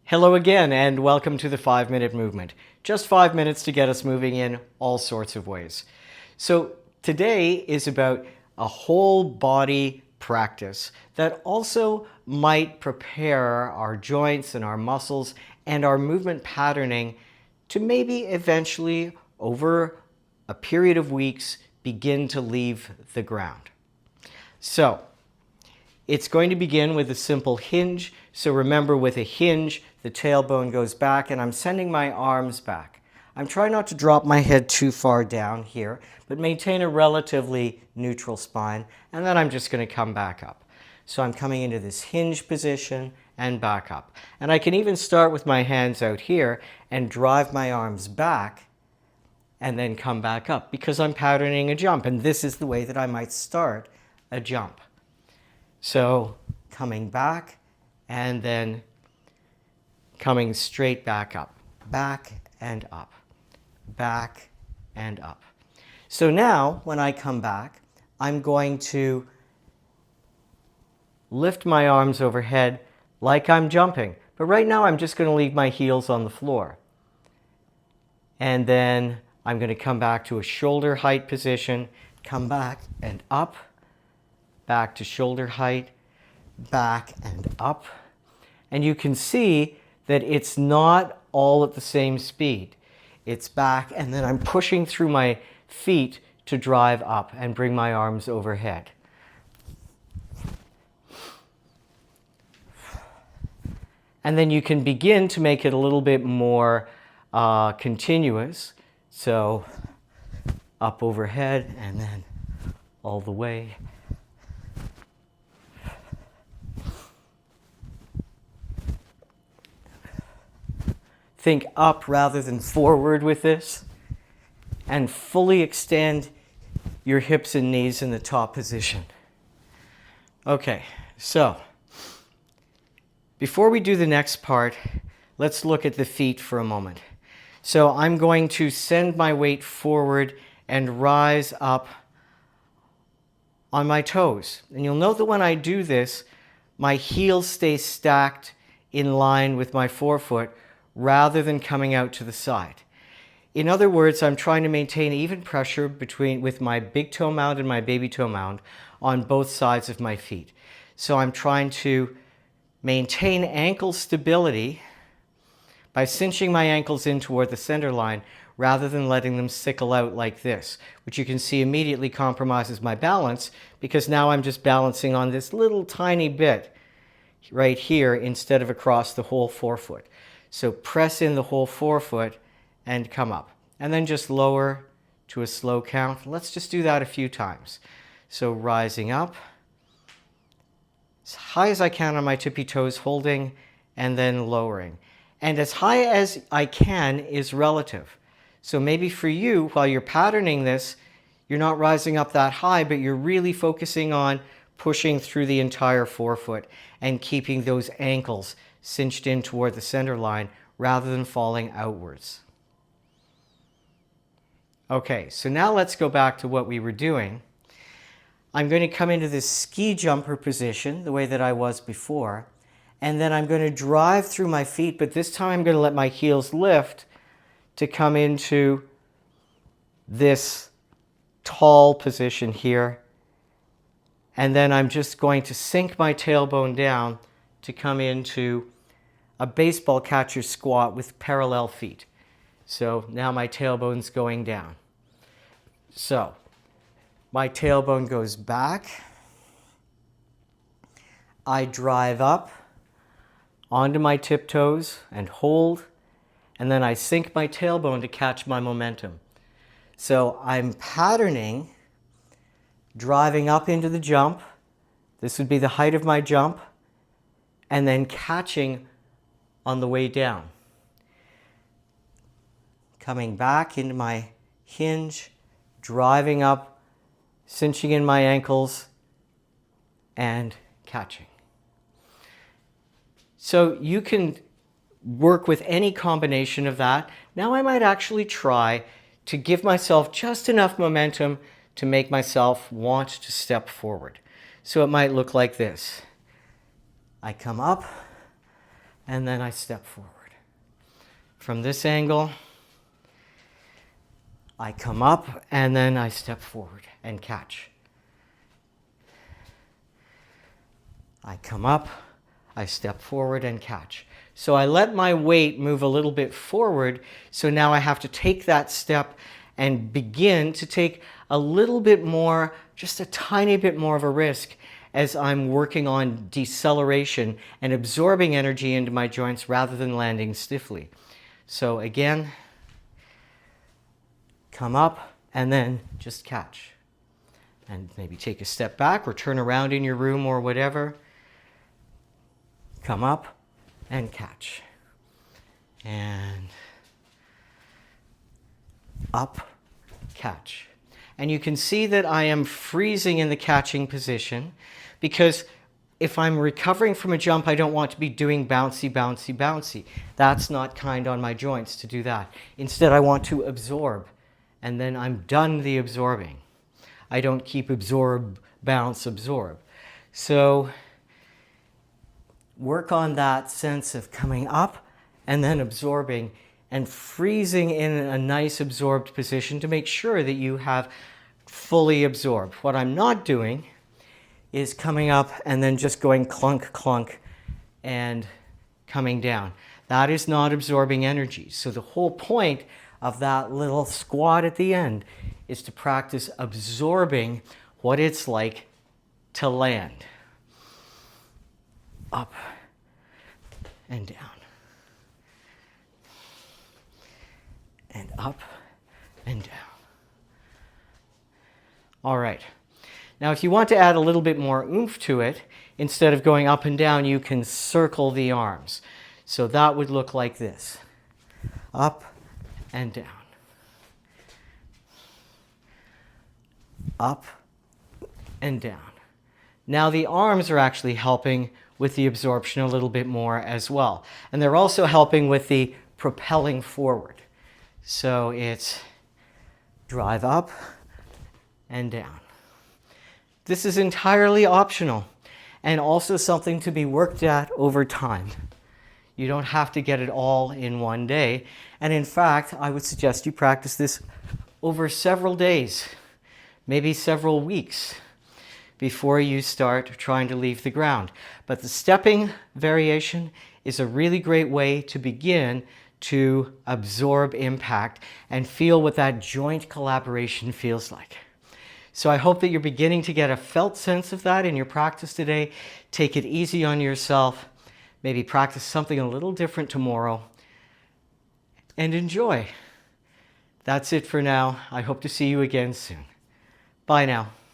Hello again and welcome to the 5-minute movement. Just 5 minutes to get us moving in all sorts of ways. So today is about a whole body practice that also might prepare our joints and our muscles and our movement patterning to maybe eventually over a period of weeks begin to leave the ground. So it's going to begin with a simple hinge. So remember, with a hinge, the tailbone goes back and I'm sending my arms back. I'm trying not to drop my head too far down here, but maintain a relatively neutral spine. And then I'm just going to come back up. So I'm coming into this hinge position and back up. And I can even start with my hands out here and drive my arms back and then come back up because I'm patterning a jump. And this is the way that I might start a jump. So coming back and then coming straight back up, back and up, back and up. So now when I come back, I'm going to lift my arms overhead like I'm jumping. But right now I'm just going to leave my heels on the floor. And then I'm going to come back to a shoulder height position, come back and up, back to shoulder height, back and up. And you can see that it's not all at the same speed. It's back and then I'm pushing through my feet to drive up and bring my arms overhead. And then you can begin to make it a little bit more continuous. So up overhead and then all the way. Think up rather than forward with this, and fully extend your hips and knees in the top position. Okay, so before we do the next part, let's look at the feet for a moment. So I'm going to send my weight forward and rise up on my toes. And you'll note that when I do this, my heels stay stacked in line with my forefoot rather than coming out to the side. In other words, I'm trying to maintain even pressure with my big toe mound and my baby toe mound on both sides of my feet. So I'm trying to maintain ankle stability by cinching my ankles in toward the center line rather than letting them sickle out like this, which you can see immediately compromises my balance because now I'm just balancing on this little tiny bit right here instead of across the whole forefoot. So press in the whole forefoot and come up. And then just lower to a slow count. Let's just do that a few times. So rising up, as high as I can on my tippy toes, holding, and then lowering. And as high as I can is relative. So maybe for you, while you're patterning this, you're not rising up that high, but you're really focusing on pushing through the entire forefoot and keeping those ankles cinched in toward the center line rather than falling outwards. Okay, so now let's go back to what we were doing. I'm going to come into this ski jumper position the way that I was before, and then I'm going to drive through my feet, but this time I'm going to let my heels lift to come into this tall position here. And then I'm just going to sink my tailbone down to come into a baseball catcher squat with parallel feet. So now my tailbone's going down. So my tailbone goes back. I drive up onto my tiptoes and hold, and then I sink my tailbone to catch my momentum. So I'm patterning, driving up into the jump. This would be the height of my jump, and then catching on the way down. Coming back into my hinge, driving up, cinching in my ankles, and catching. So you can work with any combination of that. Now I might actually try to give myself just enough momentum to make myself want to step forward. So it might look like this. I come up, and then I step forward. From this angle, I come up and then I step forward and catch. I come up, I step forward and catch. So I let my weight move a little bit forward, so now I have to take that step and begin to take a little bit more, just a tiny bit more of a risk as I'm working on deceleration and absorbing energy into my joints rather than landing stiffly. So again, come up and then just catch. And maybe take a step back or turn around in your room or whatever. Come up and catch. And up, catch. And you can see that I am freezing in the catching position because if I'm recovering from a jump, I don't want to be doing bouncy, bouncy, bouncy. That's not kind on my joints to do that. Instead, I want to absorb, and then I'm done the absorbing. I don't keep absorb, bounce, absorb. So work on that sense of coming up and then absorbing and freezing in a nice absorbed position to make sure that you have fully absorbed. What I'm not doing is coming up and then just going clunk, clunk, and coming down. That is not absorbing energy. So the whole point of that little squat at the end is to practice absorbing what it's like to land. Up and down. And up and down. All right. Now, if you want to add a little bit more oomph to it, instead of going up and down, you can circle the arms. So that would look like this. Up and down. Up and down. Now the arms are actually helping with the absorption a little bit more as well. And they're also helping with the propelling forward. So it's drive up and down. This is entirely optional and also something to be worked at over time. You don't have to get it all in one day. And in fact, I would suggest you practice this over several days, maybe several weeks before you start trying to leave the ground. But the stepping variation is a really great way to begin to absorb impact and feel what that joint collaboration feels like. So I hope that you're beginning to get a felt sense of that in your practice today. Take it easy on yourself. Maybe practice something a little different tomorrow. And enjoy. That's it for now. I hope to see you again soon. Bye now.